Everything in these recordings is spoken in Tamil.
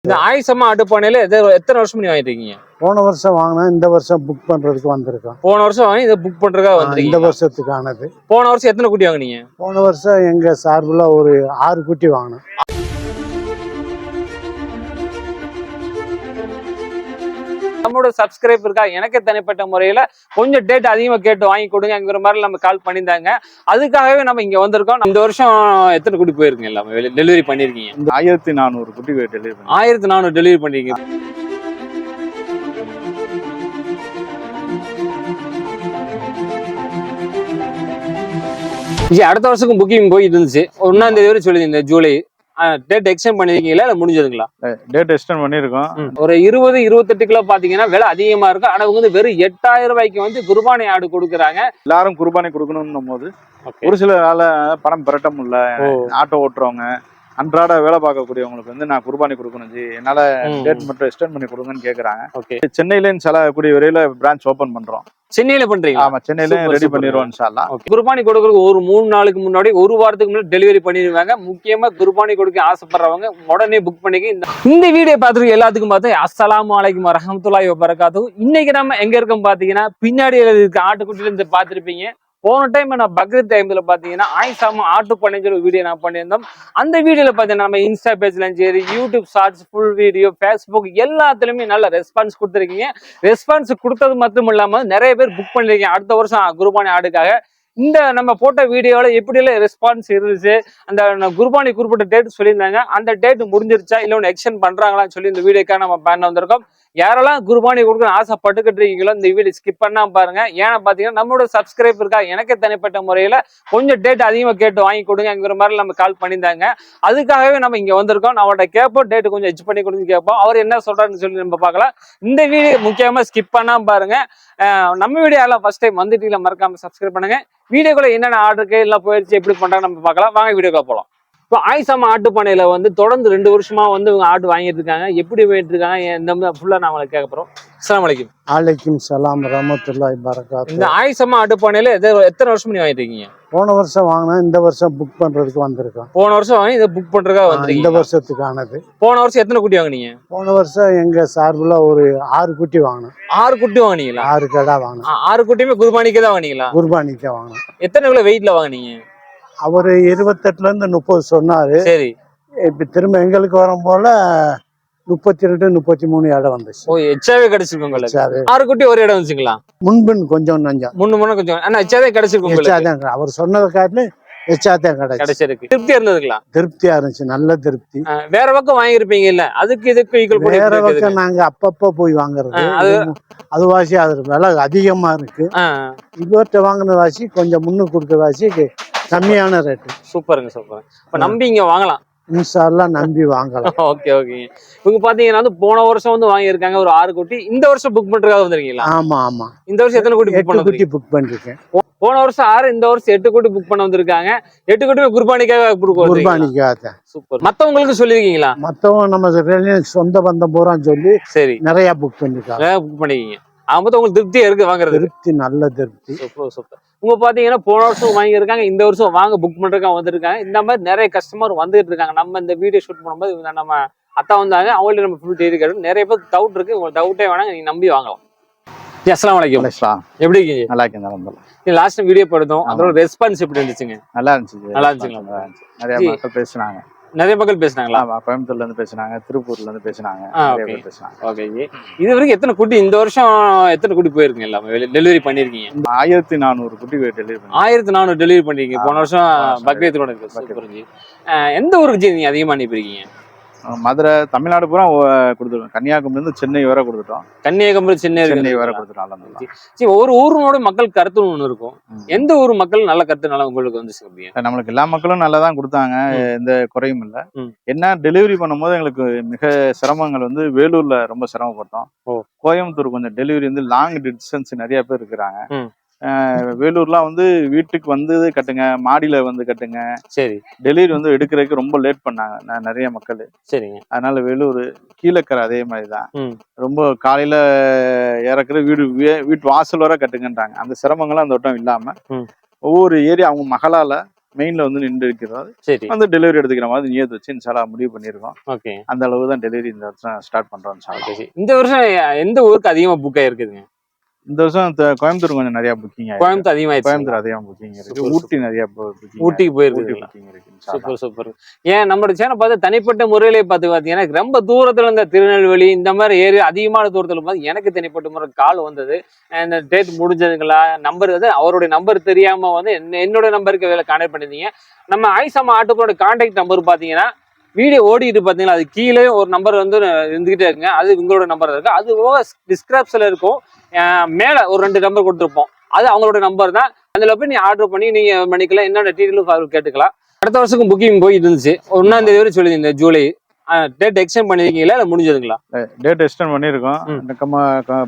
இந்த ஆயிசமா அடுப்பானையில எத்தனை வருஷம் நீ வாங்கிட்டு இருக்கீங்க? போன வருஷம் வாங்கினா இந்த வருஷம் புக் பண்றதுக்கு வந்திருக்கோம். போன வருஷம் வாங்கி இதை புக் பண்றதுக்காக வந்திருக்கீங்க. இந்த வருஷத்துக்கானது. போன வருஷம் எத்தனை குட்டி வாங்கினீங்க? போன வருஷம் எங்க சார்பில் ஒரு 6 குட்டி வாங்கினோம். நம்மளோட சப்ஸ்கிரைபருக்கா எனக்கு தனிப்பட்ட முறையில கொஞ்சம் டேட் அதிகமா கேட்டு வாங்கி கொடுங்கிற மாதிரி நம்ம கால் பண்ணியிருந்தாங்க. அதுக்காகவே நம்ம இங்க வந்திருக்கோம். இந்த வருஷம் எத்தனை குட்டி போயிருக்கீங்க? எல்லாமே டெலிவரி பண்ணிருக்கீங்க? 1400 குட்டி டெலிவரி பண்ணி 1400 டெலிவரி பண்ணிருக்கீங்க. அடுத்த வருஷத்துக்கு புக்கிங் போயிட்டு இருந்துச்சு. 1ஆம் தேதி வரை சொல்லியிருந்தேன். ஜூலை டேட் எக்ஸ்டெண்ட் பண்ணிருக்கீங்களா இல்ல முடிஞ்சதுங்களா? டேட் எக்ஸ்டெண்ட் பண்ணிருக்கோம். ஒரு 20-28 கிலோ பாத்தீங்கன்னா விலை அதிகமா இருக்கும். ஆனா வந்து வெறும் 8000 ரூபாய்க்கு வந்து குர்பானி ஆடு கொடுக்குறாங்க. எல்லாரும் குர்பானி கொடுக்கணும் போது ஒரு சில பணம் பெரட்ட முடியல. ஆட்டோ ஓட்டுறவங்க அன்றாட வேலை பார்க்கக்கூடியவங்களுக்கு வந்து நான் குர்பானி கொடுக்கணும், என்னால டேட் மட்டும் எக்ஸ்டெண்ட் பண்ணி கொடுங்கன்னு கேக்குறாங்க. சென்னையில கூடிய விரைவில் பிரான்ச் ஓபன் பண்றோம். சென்னையில பண்றீங்க? ஆமா, சென்னையில ரெடி பண்ணிடுவோம் இன்ஷாஅல்லாஹ். குர்பானி கொடுக்கறதுக்கு ஒரு 3 நாளுக்கு முன்னாடி, ஒரு வாரத்துக்கு முன்னாடி டெலிவரி பண்ணிடுவாங்க. முக்கியமா குர்பானி கொடுக்க ஆசைப்படுறவங்க உடனே புக் பண்ணிக்க. இந்த வீடியோ பார்த்துட்டு எல்லாத்துக்கும் பார்த்து அஸ்ஸலாமு அலைக்கும் வரஹ்மத்துல்லாஹி வபரகாத்துஹு. இன்னைக்கு நம்ம எங்க இருக்கோம் பாத்தீங்கன்னா, பின்னாடி இருக்க ஆட்டுக்குட்டில இருந்து பார்த்திருப்பீங்க. போன டைம் நான் பக்ரீத் டைம்ல பாத்தீங்கன்னா ஆயிசாமா ஆட்டு பண்ணைன்னு சொல்லி வீடியோ நான் பண்ணியிருந்தோம். அந்த வீடியோல பாத்தீங்கன்னா நம்ம இன்ஸ்டா பேஜ்லயும் சரி, YouTube shorts, full video, Facebook எல்லாத்துலயுமே நல்ல ரெஸ்பான்ஸ் கொடுத்துருக்கீங்க. ரெஸ்பான்ஸ் கொடுத்தது மட்டும் இல்லாம நிறைய பேர் புக் பண்ணிருக்கீங்க அடுத்த வருஷம் குர்பானி ஆடுக்காக. இந்த நம்ம போட்ட வீடியோல எப்படி எல்லாம் ரெஸ்பான்ஸ் இருந்துச்சு, அந்த குர்பானி குறிப்பிட்ட டேட் சொல்லியிருந்தாங்க. அந்த டேட் முடிஞ்சிருச்சா இல்ல ஒன்று எக்ஸ்டெண்ட் பண்றாங்களான்னு சொல்லி இந்த வீடியோக்காக நம்ம பண்ண வந்திருக்கோம். யாரெல்லாம் குர்பானி கொடுக்கணும் ஆசைப்பட்டுக்கிட்டு இருக்கீங்களோ இந்த வீடியோ ஸ்கிப் பண்ணாம பாருங்க. ஏன்னா பாத்தீங்கன்னா நம்மளோட சப்ஸ்கிரைபருக்கா எனக்கு தனிப்பட்ட முறையில கொஞ்சம் டேட் அதிகமா கேட்டு வாங்கி கொடுங்கிற மாதிரி நம்ம கால் பண்ணியிருந்தாங்க. அதுக்காகவே நம்ம இங்க வந்திருக்கோம். நம்மளோட கேட்போம், டேட் கொஞ்சம் எச் பண்ணி கொடுத்து கேட்போம். அவர் என்ன சொல்றாருன்னு சொல்லி நம்ம பார்க்கலாம். இந்த வீடியோ முக்கியமா ஸ்கிப் பண்ணாம பாருங்க. நம்ம வீடியோ எல்லாம் ஃபர்ஸ்ட் டைம் வந்துட்டீங்களா மறக்காம சப்ஸ்கிரைப் பண்ணுங்க. வீடியோக்குள்ள என்னென்ன ஆர்டருக்கு எல்லாம் போயிடுச்சு, எப்படி பண்றாங்க நம்ம பார்க்கலாம். வாங்க வீடியோக்குள்ள போலாம். இப்போ ஆயிசாமா ஆட்டு பண்ணையில வந்து தொடர்ந்து 2 வருஷமா வந்து இவங்க ஆட்டு வாங்கிட்டு இருக்காங்க. எப்படி போயிட்டு இருக்காங்க இந்த ஃபுல்லா நான் உங்களுக்கு கேட்க போறோம். அஸ்ஸலாமு அலைக்கும். அலைக்கும் சலாம் ரஹ்மத்துல்லாஹி வபரகாத்துஹு. இந்த ஆயிசாமா ஆட்டு பண்ணையில எத்தனை வருஷம் நீ வாங்கிட்டு இருக்கீங்க? போன வருஷம் வாங்கினா இந்த வருஷம் புக் பண்றதுக்கு வந்திருக்கோம். போன வருஷம் வாங்கி இதை புக் பண்றதுக்காக வந்திருக்கீங்க. இந்த வருஷத்துக்கானது. போன வருஷம் எத்தனை குட்டி வாங்கினீங்க? போன வருஷம் எங்க சார்பில் ஒரு 6 குட்டி வாங்கினோம். 6 குட்டி வாங்கினீங்களா? 6 கடா வாங்கினோம். 6 குட்டியுமே குர்பானிக்கு தான் வாங்கினீங்களா? குர்பானிக்கு வாங்கினோம். எத்தனை கிலோ வெயிட்ல வாங்கினீங்க? அவரு 28ல இருந்து 30 சொன்னாரு. சரி. இப்ப திரும்ப எங்களுக்கு வரும் போல 32-33 இடம் வந்துச்சு. ஓ, எச்சாவே கிடைச்சிருக்கு உங்களுக்கு? 6 குட்டி ஒரு இடம் வந்துச்சுங்களா? முன்பின் கொஞ்சம் நஞ்சம். முன்ன கொஞ்சம். ஆனா எச்சாவே கிடைச்சிருக்கு உங்களுக்கு? அவர் சொன்னதை காட்டிலும் எச்சாதான் கிடைச்சிருக்கு. திருப்தியா இருந்ததுங்களா? திருப்தியா இருந்துச்சு, நல்ல திருப்தி. வேற பக்கம் வாங்கிருப்பீங்க இல்ல, அதுக்கு இதுக்கு ஈக்குவல் பண்ணி வேற பக்கம் நாங்க அப்பப்ப போய் வாங்குறது. அது வாசி அது விலை அதிகமா இருக்கு. இவர்கிட்ட வாங்கின வாசி கொஞ்சம் முன்னுக்கு கொடுத்த வாசி கம்மியான ரேட்டு. சூப்பருங்க சூப்பர். இப்ப நம்பி இங்க வாங்கலாம் இன்ஷாஅல்லாஹ், நம்பி வாங்கலாம். Okay okay. இவங்க பாத்தீங்கன்னா வந்து போன வருஷம் வந்து வாங்கியிருக்காங்க ஒரு 6 குட்டி. இந்த வருஷம் புக் பண்றதுக்காக வந்திருக்கீங்களா? ஆமா ஆமா. இந்த வருஷம் எத்தனை குட்டி புக் பண்ண? 8 குட்டி புக் பண்ணிருக்கேன். போன வருஷம் 6, இந்த வருஷம் 8 குட்டி புக் பண்ண வந்திருக்காங்க. 8 குட்டியுமே குர்பானிக்காக குர்பானிக்காக. சூப்பர். மத்தவங்களுக்கு சொல்லிருக்கீங்களா? மத்தவங்க நம்ம சொந்த பந்தம் பூரா சொல்லி சரி நிறைய புக் பண்ணிருக்காங்க. புக் பண்ணிருக்கீங்க. அவங்க உங்களுக்கு திருப்தியா இருக்கு வாங்குறது? திருப்தி, நல்ல திருப்தி. Super super. உங்க பாத்தீங்கன்னா போன வருஷம் வாங்கியிருக்காங்க, இந்த வருஷம் வாங்க புக் பண்றதுக்காக வந்திருக்காங்க. இந்த மாதிரி நிறைய கஸ்டமர் வந்துட்டு இருக்காங்க. நம்ம இந்த வீடியோ ஷூட் பண்ணும்போது நம்ம அத்தா வந்தாங்க, அவங்கள்ட்ட நம்ம ஃபுல் டீட்டெயில் கேட்டோம். நிறைய பேர் டவுட் இருக்கு. உங்களுக்கு டவுட்டே வேணாங்க, நீங்க நம்பி வாங்கலாம். அஸ்ஸலாமு அலைக்கும். எப்படி இருக்கீங்க? நல்லா இருக்கேன். லாஸ்ட் டைம் வீடியோ போடுறோம், அதோட ரெஸ்பான்ஸ் எப்படி இருந்துச்சுங்க? நல்லா இருந்துச்சு. நல்லா இருந்துச்சுங்களா? நிறைய மக்கள் பேசுனாங்க. நிறைய மக்கள் பேசினாங்களா? கோயம்புத்தூர்ல இருந்து பேசினாங்க, திருப்பூர்ல இருந்து பேசினாங்க. ஓகே. இது வரைக்கும் எத்தனை குட்டி இந்த வருஷம் எத்தனை குட்டி போயிருக்கீங்க? எல்லாமே டெலிவரி பண்ணிருக்கீங்க? 1400 குட்டி டெலிவரி பண்ணி 1400 டெலிவரி பண்ணிருக்கீங்க. போன வருஷம் பக்ரீத்தோட. எந்த ஊருக்கு நீங்க அதிகமா அனுப்பிருக்கீங்க? மதுரை, தமிழ்நாடு பூரா கொடுத்துருக்கோம். கன்னியாகுமரி இருந்து சென்னை வரை கொடுத்துட்டோம். கன்னியாகுமரி சென்னை வரை கொடுத்துட்டோம். ஒரு ஊரோட மக்கள் கருத்து ஒண்ணு இருக்கும். எந்த ஊர் மக்கள் நல்ல கருத்துனால உங்களுக்கு வந்து நம்மளுக்கு எல்லா மக்களும் நல்லா தான் கொடுத்தாங்க, எந்த குறையும் இல்லை. என்ன டெலிவரி பண்ணும்போது எங்களுக்கு மிக சிரமங்கள் வந்து வேலூர்ல ரொம்ப சிரமப்பட்டோம். கோயம்புத்தூர் கொஞ்சம் டெலிவரி வந்து லாங் டிஸ்டன்ஸ் நிறைய பேர் இருக்கிறாங்க. வேலூர்லாம் வந்து வீட்டுக்கு வந்து கட்டுங்க, மாடியில வந்து கட்டுங்க. சரி. டெலிவரி வந்து எடுக்கிறதுக்கு ரொம்ப லேட் பண்ணாங்க நிறைய மக்கள். சரிங்க. அதனால வேலூர் கீழக்கரை அதே மாதிரிதான். ரொம்ப காலையில இறக்குற வீட்டு வாசல் வர கட்டுங்கன்றாங்க. அந்த சிரமங்கள்லாம் அந்த வட்டம் இல்லாம ஒவ்வொரு ஏரியா அவங்க மகளால மெயின்ல வந்து நின்று இருக்கிறது சரி வந்து டெலிவரி எடுத்துக்கிற மாதிரி நியத்து வச்சு இன்ஷால்லா முடிவு பண்ணியிருக்கோம். ஓகே. அந்த அளவு தான் டெலிவரி இந்த வருஷம் ஸ்டார்ட் பண்றோம் இன்ஷால்லா. இந்த வருஷம் எந்த ஊருக்கு அதிகமா புக் ஆயிருக்குதுங்க? இந்த வருஷம் கோயம்புத்தூர் கொஞ்சம் நிறைய புக்கிங் ஆயிருக்கு. கோயம்புத்தூர் அதிகமாயிருச்சு. கோயம்புத்தூர் அதிகமா புக்கிங் இருக்கு. ஊட்டி நிறைய புக்கிங், ஊட்டிக்கு போயிருக்கு. புக்கிங் இருக்கு. Super super. ஏன் நம்மளோட சேனல் பார்த்து தனிப்பட்ட முறையிலே பாத்தீங்கன்னா ரொம்ப தூரத்துல இருந்த திருநெல்வேலி இந்த மாதிரி ஏரியா அதிகமான தூரத்துல பார்த்து எனக்கு தனிப்பட்ட முறை கால் வந்தது. இந்த டேட் முடிஞ்சதுங்களா நம்பர் வந்து அவருடைய நம்பர் தெரியாம வந்து என்னோட நம்பருக்கு வேலை கான்டாக்ட் பண்ணிருந்தீங்க. நம்ம ஐசம்மா ஆட்டோவோட கான்டாக்ட் நம்பர் பாத்தீங்கன்னா வீடியோ ஓடிட்டு பாத்தீங்களா அது கீழே ஒரு நம்பர் வந்து இருந்துகிட்டே இருக்குங்க. அது உங்களோட நம்பர் இருக்கு. அது டிஸ்கிரிப்ஷன்ல இருக்கும். மேல ஒரு 2 நம்பர் கொடுத்துருப்போம். அது அவங்களோட நம்பர் தான். அதுல போய் நீ ஆர்டர் பண்ணி நீங்க பண்ணிக்கலாம். என்னோட டீட்டெயிலும் கேட்டுக்கலாம். அடுத்த வருஷத்துக்கு புக்கிங் போயிட்டு இருந்துச்சு. 1ஆம் தேதி வரை சொல்லியிருந்தேன் ஜூலை. டேட் எக்ஸ்டெண்ட் பண்ணிருக்கீங்களா இல்ல முடிஞ்சதுங்களா? டேட் எக்ஸ்டெண்ட் பண்ணிருக்கோம்.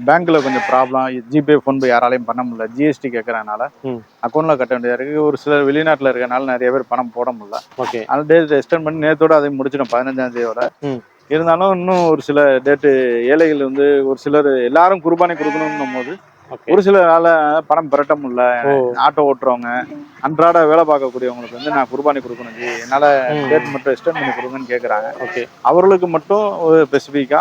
பேங்க்ல கொஞ்சம் ப்ராப்ளம். ஜிபே போன்பே யாராலையும் பண்ண முடியல. ஜிஎஸ்டி கேட்கறதுனால அக்கௌண்ட்ல கட்ட வேண்டியதா இருக்கு. ஒரு சிலர் வெளிநாட்டுல இருக்கனால நிறைய பேர் பணம் போட முடியல. ஓகே. அதனால டேட் எக்ஸ்டெண்ட் பண்ணி நேத்தோட அதை முடிச்சிடும் 15ஆம் தேதியோட. இருந்தாலும் இன்னும் ஒரு சில டேட்டு ஏழைகள் வந்து ஒரு சிலர் எல்லாரும் குர்பானி கொடுக்கணும்னும் போது ஒரு சிலரால பணம் பெரட்ட முடியல. ஆட்டோ ஓட்டுறவங்க அன்றாட வேலை பார்க்கக்கூடியவங்களுக்கு வந்து நான் குர்பானி கொடுக்கணும் ஜி, என்னால டேட் மட்டும் எக்ஸ்டெண்ட் பண்ணி கொடுங்கன்னு கேட்கறாங்க. அவர்களுக்கு மட்டும் ஒரு ஸ்பெசிஃபிக்கா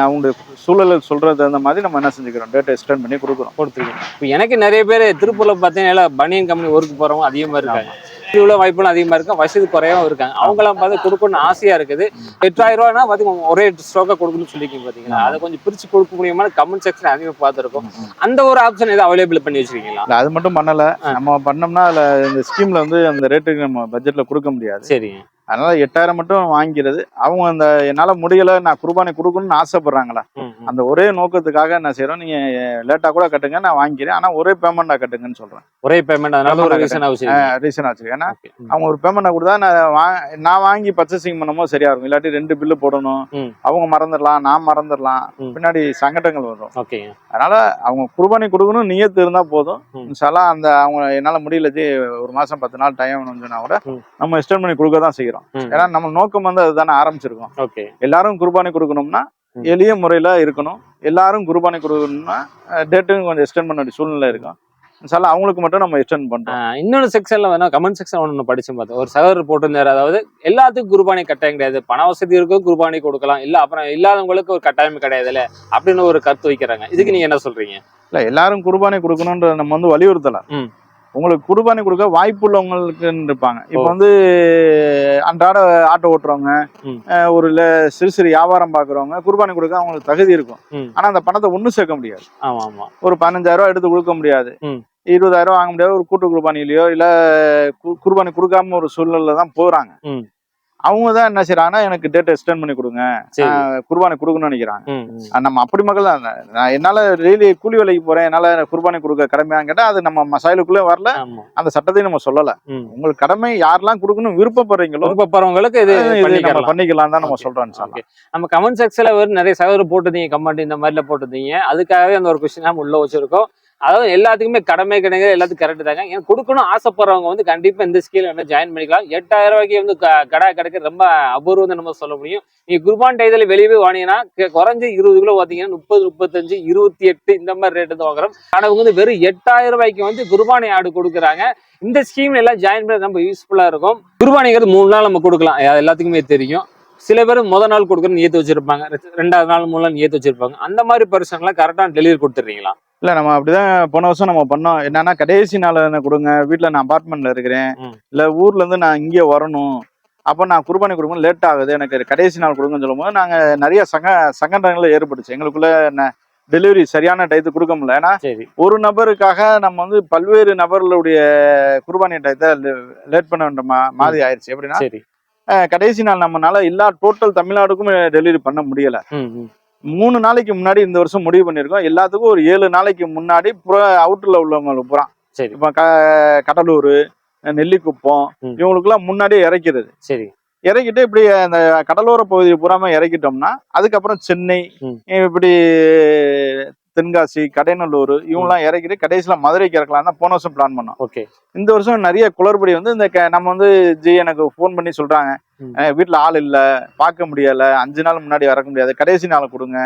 அவங்க சூழலை சொல்றது தகுந்த மாதிரி நம்ம என்ன செஞ்சுக்கிறோம், டேட் எக்ஸ்டெண்ட் பண்ணி கொடுத்துருக்கோம். இப்போ எனக்கு நிறைய பேர் திருப்பூர்ல பார்த்தீங்கன்னா பனியன் கம்பெனி ஒர்க் போறவங்க அதிகமா இருக்காங்க. இவ்வளவு வாய்ப்புகளும் அதிகமா இருக்கும். வசதி குறையவும் இருக்காங்க. அவங்களாம் பார்த்து கொடுக்கணும்னு ஆசையா இருக்குது. 8000 ரூபாய்னா பாத்தீங்கன்னா ஒரே ஸ்டோக்கா கொடுக்கணும்னு சொல்லிருக்கீங்க பாத்தீங்களா? அதை கொஞ்சம் பிரிச்சு கொடுக்க முடியுமா? கமெண்ட் செக்ஷன் அதிகமா பார்த்துருக்கோம். அந்த ஒரு ஆப்ஷன் எதாவது அவைலபிள் பண்ணி வச்சிருக்கீங்களா? அது மட்டும் பண்ணல. நம்ம பண்ணோம்னா அதுல இந்த ஸ்கீம்ல வந்து அந்த ரேட்டுக்கு நம்ம பட்ஜெட்ல கொடுக்க முடியாது. சரி. அதனால 8000 மட்டும் வாங்கிக்கிறது. அவங்க அந்த என்னால முடியல நான் குர்பானி கொடுக்கணும்னு ஆசைப்படுறாங்களா, அந்த ஒரே நோக்கத்துக்காக என்ன செய்யறோம், நீங்க லேட்டா கூட கட்டுங்க நான் வாங்கிக்கிறேன், ஆனா ஒரே பேமெண்டா கட்டுங்கன்னு சொல்றேன். ஒரே பேமெண்ட். அதனால ஒரு ரீசன் ஆச்சு. ஏன்னா அவங்க ஒரு பேமெண்டா கொடுத்தா நான் வாங்கி பர்ச்சேசிங் பண்ணும்போது சரியா இருக்கும். இல்லாட்டி 2 பில்லு போடணும், அவங்க மறந்துடலாம், நான் மறந்துடலாம், பின்னாடி சங்கடங்கள் வரும். அதனால அவங்க குர்பானி கொடுக்கணும் நியத்து இருந்தா போதும். இன்ஷால்லா அந்த அவங்க என்னால முடியல ஜி ஒரு மாசம் 10 நாள் டைம் சொன்னா கூட நம்ம எக்ஸ்டெண்ட் பண்ணி கொடுக்க தான் செய்யறோம். ஏன்னா நம்ம நோக்கம் வந்து அதுதானே ஆரம்பிச்சிருக்கோம். எல்லாரும் குர்பானி கொடுக்கணும்னா எளிய முறையில இருக்கணும். எல்லாரும் குர்பானி கொடுக்கணும்னா டேட்டும் கொஞ்சம் எக்ஸ்டெண்ட் பண்ண வேண்டிய சூழ்நிலை இருக்கும். அவங்களுக்கு மட்டும் நம்ம எக்ஸ்டெண்ட் பண்றோம். இன்னொரு செக்ஷன்ல வேணா கமெண்ட் செக்ஷன் ஒன்று படிச்சு பார்த்தோம். ஒரு சகோதரர் போட்டிருந்தாரு, அதாவது எல்லாத்துக்கும் குர்பானி கட்டாயம் கிடையாது, பண வசதி இருக்கும் குர்பானி கொடுக்கலாம், இல்ல அப்புறம் இல்லாதவங்களுக்கு ஒரு கட்டாயம் கிடையாதுல்ல அப்படின்னு ஒரு கருத்து வைக்கிறாங்க. இதுக்கு நீங்க என்ன சொல்றீங்க? இல்ல எல்லாரும் குர்பானி கொடுக்கணும்ன்ற நம்ம வந்து வலியுறுத்தலாம். உங்களுக்கு குர்பானி கொடுக்க வாய்ப்பு உள்ளவங்களுக்கு இருப்பாங்க. இப்ப வந்து அன்றாட ஆட்டோ ஓட்டுறவங்க, ஒரு சிறு சிறு வியாபாரம் பாக்குறவங்க குர்பானி கொடுக்க அவங்களுக்கு தகுதி இருக்கும். ஆனா அந்த பணத்தை ஒண்ணு சேர்க்க முடியாது. ஒரு 15000 ரூபாய் எடுத்து கொடுக்க முடியாது, 20000 ரூபாய் வாங்க முடியாது. ஒரு கூட்டு குர்பானிலயோ இல்ல குர்பானி கொடுக்காம ஒரு சூழ்நிலை தான் போறாங்க. அவங்க தான் என்ன செய்யறாங்கன்னா, எனக்கு டேட் எக்ஸ்டெண்ட் பண்ணி கொடுங்க, குர்பானி கொடுக்கணும்னு நினைக்கிறாங்க. நம்ம அப்படி மக்கள் தான். நான் என்னால டெய்லி கூலி வேலைக்கு போறேன், என்னால குர்பானி கொடுக்க கடமையான்னு கேட்டா அது நம்ம மசாயிலுக்குள்ளே வரல, அந்த சட்டத்தையும் நம்ம சொல்லல. உங்களுக்கு கடமை யாரெல்லாம் கொடுக்கணும் விருப்பப்படுறீங்களோ இது நம்ம பண்ணிக்கலாம் தான் நம்ம சொல்றோம். நம்ம கமெண்ட் செக்ஷன்ல நிறைய சகோதரர் போட்டுருந்தீங்க, கமெண்ட் இந்த மாதிரில போட்டுருந்தீங்க. அதுக்காகவே அந்த ஒரு கொஸ்டின் நம்ம உள்ள வச்சிருக்கோம். அதாவது எல்லாத்துக்குமே கடமை கிடையாது, எல்லாத்துக்கும் கரெக்ட் தாங்க. ஏன்னா கொடுக்கணும் ஆசைப்படுறவங்க வந்து கண்டிப்பா இந்த ஸ்கீம் வந்து ஜாயின் பண்ணிக்கலாம். 8000 ரூபாய்க்கு வந்து கடை கிடைக்க ரொம்ப அபூர்வம் நம்ம சொல்ல முடியும். நீங்க குர்பான் டைத்துல வெளியே வாங்கினீங்கன்னா குறைஞ்சு 20 கிலோ பாத்தீங்கன்னா 30, 35, 28 இந்த மாதிரி ரேட்டு வந்து வாங்குறோம். ஆனா அவங்க வந்து வெறும் 8000 ரூபாய்க்கு வந்து குர்பானி ஆடு கொடுக்குறாங்க. இந்த ஸ்கீம்ல எல்லாம் ஜாயின் பண்ண ரொம்ப யூஸ்ஃபுல்லா இருக்கும். குர்பானிங்கிறது 3 நாள் நம்ம கொடுக்கலாம், எல்லாத்துக்குமே தெரியும். சில பேர் முதல் நாள் கொடுக்குறது ஏத்து வச்சிருப்பாங்க, 2வது நாள் 3 நாள் ஏத்து வச்சிருப்பாங்க. அந்த மாதிரி பர்சன்லாம் கரெக்டான டெலிவரி கொடுத்துறீங்களா? இல்ல நம்ம அப்படிதான் போன வருஷம் நம்ம பண்ணோம். என்னன்னா கடைசி நாள் என்ன கொடுங்க, வீட்டுல நான் அபார்ட்மெண்ட்ல இருக்கிறேன், இல்ல ஊர்ல இருந்து நான் இங்கே வரணும், அப்ப நான் குர்பானி கொடுக்கணும் லேட் ஆகுது, எனக்கு கடைசி நாள் கொடுங்கன்னு சொல்லும் போது நாங்க நிறைய சங்கடங்கள் ஏற்பட்டுச்சு. எங்களுக்குள்ள டெலிவரி சரியான டயத்துக்கு கொடுக்க முடியல. ஏன்னா ஒரு நபருக்காக நம்ம வந்து பல்வேறு நபர்களுடைய குர்பானி டயத்தை லேட் பண்ண வேண்டிய மாதிரி ஆயிடுச்சு. எப்படின்னா கடைசி நாள் நம்மளால எல்லா டோட்டல் தமிழ்நாடுக்கும் டெலிவரி பண்ண முடியல. 3 நாளைக்கு முன்னாடி இந்த வருஷம் முடிவு பண்ணிருக்கோம். எல்லாத்துக்கும் ஒரு 7 நாளைக்கு முன்னாடி அவுட்டர்ல உள்ளவங்களுக்கு பூரா, இப்ப கடலூர், நெல்லிக்குப்பம் இவங்களுக்கு எல்லாம் முன்னாடியே இறக்கிறது. இறக்கிட்டு இப்படி அந்த கடலோர பகுதியை பூராம இறக்கிட்டோம்னா அதுக்கப்புறம் சென்னை, இப்படி தென்காசி, கடைநல்லூர் இவங்கெல்லாம் இறக்கிட்டு கடைசியில மதுரைக்கு இறக்கலாம் தான் போன வருஷம் பிளான் பண்ணோம். இந்த வருஷம் நிறைய குளறுபடி வந்து இந்த நம்ம வந்து ஜி எனக்கு போன் பண்ணி சொல்றாங்க, வீட்டுல ஆள் இல்ல, பார்க்க முடியல, 5 நாள் முன்னாடி இறக்க முடியாது, கடைசி நாள் கொடுங்க,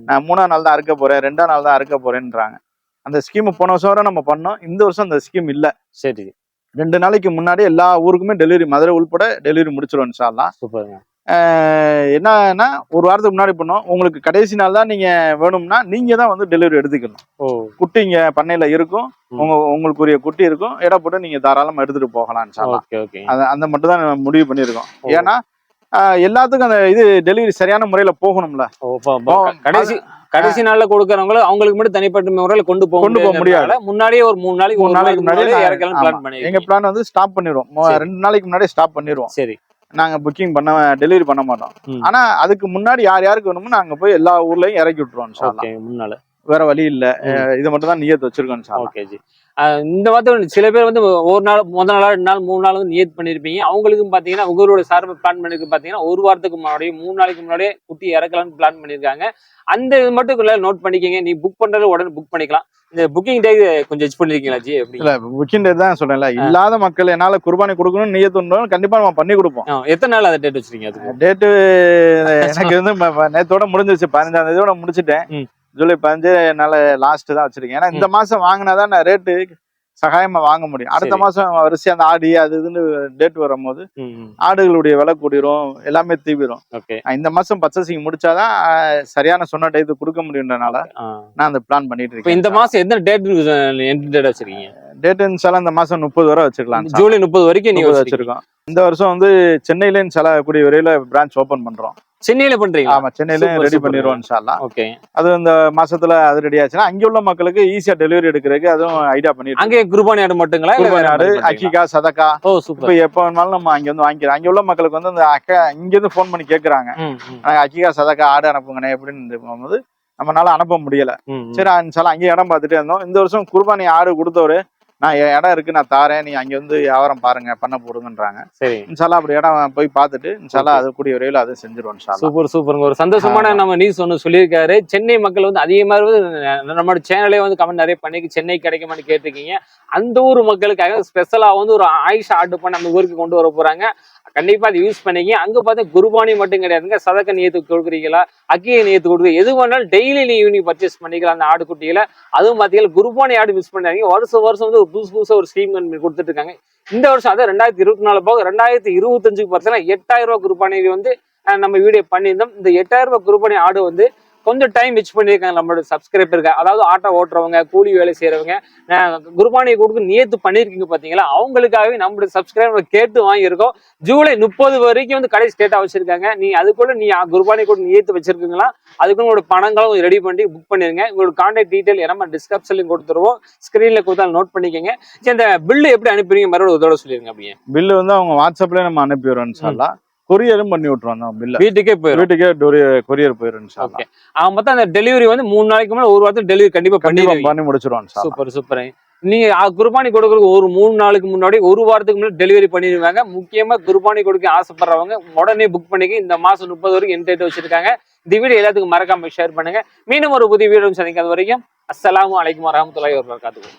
நான் 3ஆம் நாள் தான் அறுக்க போறேன், 2ஆம் நாள் தான் அறுக்க போறேன்றாங்க. அந்த ஸ்கீம் போன வருஷம் வரை நம்ம பண்ணோம். இந்த வருஷம் அந்த ஸ்கீம் இல்ல. 2 நாளைக்கு முன்னாடி எல்லா ஊருக்குமே டெலிவரி, மதுரை உள்பட டெலிவரி முடிச்சிருவோம் இன்ஷா அல்லாஹ். சூப்பருங்க. என்னன்னா ஒரு வாரத்துக்கு முன்னாடி பண்ணோம். உங்களுக்கு கடைசி நாள் தான் நீங்க வேணும்னா நீங்க தான் வந்து டெலிவரி எடுத்துக்கணும். குட்டி இங்க பண்ணையில இருக்கும், உங்களுக்குரிய குட்டி இருக்கும், எடை போட்டு நீங்க தாராளமா எடுத்துட்டு போகலாம் இன்ஷா அல்லாஹ். அந்த மட்டும் தான் முடிவு பண்ணியிருக்கோம். ஏன்னா எல்லாத்துக்கும் அந்த இது டெலிவரி சரியான முறையில போகணும்ல. கடைசி நாள்ல கொடுக்கறவங்க அவங்களுக்கு மட்டும் தனிப்பட்ட முறையில கொண்டு போக முடியாது. முன்னாடியே ஒரு 3 நாளைக்கு முன்னாடி எங்க பிளான் வந்து ஸ்டாப் பண்ணிடுவோம். 2 நாளைக்கு முன்னாடி ஸ்டாப் பண்ணிடுவோம். சரி, நாங்க புக்கிங் டெலிவரி பண்ண மாட்டோம். ஆனா அதுக்கு முன்னாடி யார் யாருக்கு வேணுமோ நாங்க போய் எல்லா ஊர்லயும் இறக்கி விட்டுருவோம். முன்னால வேற வழி இல்ல, இது மட்டும் தான் நியத் வச்சிருக்கோம். இந்த மாதிரி சில பேர் வந்து ஒரு நாள், முதல் நாள், 2 நாள், 3 நாள் வந்து நியத் பண்ணிருப்பீங்க. அவங்களுக்கும் பாத்தீங்கன்னா உங்களோட சார்பு பிளான் பண்ணிருக்கு பாத்தீங்கன்னா ஒரு வாரத்துக்கு முன்னாடி 3 நாளைக்கு முன்னாடியே குட்டி இறக்கலாம்னு பிளான் பண்ணிருக்காங்க. அந்த இது மட்டும் நோட் பண்ணிக்கங்க. நீ புக் பண்றது உடனே புக் பண்ணிக்கலாம். இந்த புக்கிங் டே கொஞ்சம் எச் பண்ணிருக்கீங்களா ஜி? இல்ல, புக்கிங் டே தான் சொல்றேன்ல. இல்லாத மக்கள் என்னால குர்பானி கொடுக்கணும் நியத் உண்டோம், கண்டிப்பா நம்ம பண்ணி கொடுப்போம். எத்தனை நாள் அதை டேட் வச்சிருக்கீங்க? அதுக்கு டேட்டு எனக்கு வந்து நேத்தோட முடிஞ்சிருச்சு. 15ஆம் தேதியோட முடிச்சுட்டேன். ஜூலை 15 என்னால லாஸ்ட் தான் வச்சிருக்கேன். ஏன்னா இந்த மாசம் வாங்கினாதான் நான் ரேட்டு சகாயமா வாங்க முடியும். அடுத்த மாசம் வரிசை அந்த ஆடி அது இதுன்னு டேட் வரும்போது ஆடுகளுடைய விலை கூடிரும், எல்லாமே தீவிரம். இந்த மாசம் பர்ச்சேசிங் முடிச்சாதான் சரியான சொன்ன டேட் கொடுக்க முடியும்ன்றனால நான் அந்த பிளான் பண்ணிட்டு இருக்கேன். இந்த மாசம் எந்த டேட் வச்சிருக்கீங்க? டேட் இந்த மாசம் 30 வரை வச்சிருக்கலாம். ஜூலை 30 வரைக்கும் நீங்க வச்சிருக்கோம். இந்த வருஷம் வந்து சென்னையிலேயும் கூடிய விரைவில் பிரான்ச் ஓபன் பண்றோம். சென்னையில பண்றீங்க? ஆமா, சென்னையில ரெடி பண்ணிடுவோம் இன்ஷா அல்லாஹ். ஓகே, அது இந்த மாசத்துல அது ரெடி ஆச்சுன்னா அங்க உள்ள மக்களுக்கு ஈஸியா டெலிவரி எடுக்கிறதுக்கு அதுவும் ஐடியா பண்ணிட்டு. அங்கே குர்பானி ஆடு மட்டுங்களா? குர்பானி ஆடு, அக்கீகா, சதகா, இப்ப எப்ப வேணாலும் நம்ம அங்க வந்து வாங்கிக்கலாம். அங்க உள்ள மக்களுக்கு வந்து அந்த இங்க இருந்து போன் பண்ணி கேக்குறாங்க, அக்கீகா சதகா ஆடு அனுப்புங்கண்ணே அப்படின்னு போகும்போது நம்மளால அனுப்ப முடியல. சரி, இன்ஷா அங்கே இடம் பார்த்துட்டே இருந்தோம். இந்த வருஷம் குர்பானி ஆடு கொடுத்தவரு நான் இடம் இருக்கு, நான் தாரேன், நீ அங்க வந்து வியாபாரம் பாருங்க, பண்ண போடுங்கன்றாங்க. சரி, இன்ஷால்லா அப்படி இடம் போய் பார்த்துட்டு இன்ஷால்லா அது கூடிய விரைவில் அதை செஞ்சிருவோம். சூப்பருங்க. ஒரு சந்தோஷமான நம்ம நியூஸ் ஒன்று சொல்லியிருக்காரு. சென்னை மக்கள் வந்து அதிகமாக நம்மளோட சேனலே வந்து கமெண்ட் நிறைய பண்ணி சென்னை கிடைக்குமான்னு கேட்டிருக்கீங்க. அந்த ஊர் மக்களுக்காக ஸ்பெஷலா வந்து ஒரு ஆயிஷா ஆர்டர் பண்ணி நம்ம ஊருக்கு கொண்டு வர போறாங்க. கண்டிப்பா அதை யூஸ் பண்ணிக்க. அங்க பார்த்தா குர்பானி மட்டும் கிடையாதுங்க, சதக்க நியத்துக்கு கொடுக்குறீங்களா, அக்கிய நியத்துக்கு கொடுக்குறீங்க, எது வேணாலும் டெய்லி நீ ஈவினிங் பர்ச்சேஸ் பண்ணிக்கலாம் அந்த ஆடு குட்டியில. அதுவும் பாத்தீங்கன்னா குர்பானி ஆடு மிஸ் பண்ணாங்க. வருஷம் வந்து ஒரு புதுசா ஒரு ஸ்கீம் கொடுத்துட்டு இருக்காங்க. இந்த வருஷம் அதான் 2024 போக 2025 பார்த்தீங்கன்னா 8000 ரூபாய் குர்பானி வந்து நம்ம வீடியோ பண்ணியிருந்தோம். இந்த 8000 ரூபாய் குர்பானி ஆடு வந்து கொஞ்சம் டைம் மிச் பண்ணியிருக்காங்க நம்மளோட சப்ஸ்கிரைபருக்கு. அதாவது ஆட்டோ ஓட்டுறவங்க, கூலி வேலை செய்யறவங்க, குர்பானியை கொடுத்து நியத்து பண்ணியிருக்கீங்க பாத்தீங்களா, அவங்களுக்காகவே நம்மளுடைய சப்ஸ்கிரைபர் கேட்டு வாங்கியிருக்கோம். ஜூலை 30 வரைக்கும் வந்து கடைசி டேட்டா வச்சிருக்காங்க. நீ அதுக்குள்ள நீ குர்பானி கொடுத்து நியத்து வச்சிருக்கீங்களா, அதுக்கு உங்களோட பணங்களும் ரெடி பண்ணி புக் பண்ணிருங்க. உங்களோட கான்டாக்ட் டீடைல் நம்ம டிஸ்கிரிப்ஷன்லையும் கொடுத்துருவோம், ஸ்கிரீன்ல கொடுத்தா நோட் பண்ணிக்கோங்க. இந்த பில்லு எப்படி அனுப்புறீங்க மறுபடியும் இதோட சொல்லிருங்க. அப்படியே பில்லு வந்து அவங்க வாட்ஸ்அப்ல நம்ம அனுப்பிடுறோம். சொல்லலாம் கொரியரும் பண்ணி விட்டுருவோம். வீட்டுக்கே கொரியர் போயிடும். அவன் மொத்தம் அந்த டெலிவரி வந்து 3 நாளைக்கு மேல ஒரு வாரத்துக்கு டெலிவரி கண்டிப்பா பண்ணி முடிச்சிருவான். சூப்பர். நீங்க குர்பானி கொடுக்கறதுக்கு ஒரு 3 நாளுக்கு முன்னாடி ஒரு வாரத்துக்கு முன்னாடி டெலிவரி பண்ணிடுவாங்க. முக்கியமா குர்பானி கொடுக்க ஆசைப்படுறவங்க உடனே புக் பண்ணிக்க. இந்த மாசம் 30 வரைக்கும் என்டேட் வச்சிருக்காங்க. இந்த வீடியோ எல்லாத்துக்கும் மறக்காம ஷேர் பண்ணுங்க. மீண்டும் ஒரு புதிய வீடியோ சந்திக்காத வரைக்கும் அஸ்ஸலாமு அலைக்கும் வரஹ்மத்துல்லாஹி வபரகாத்துஹு.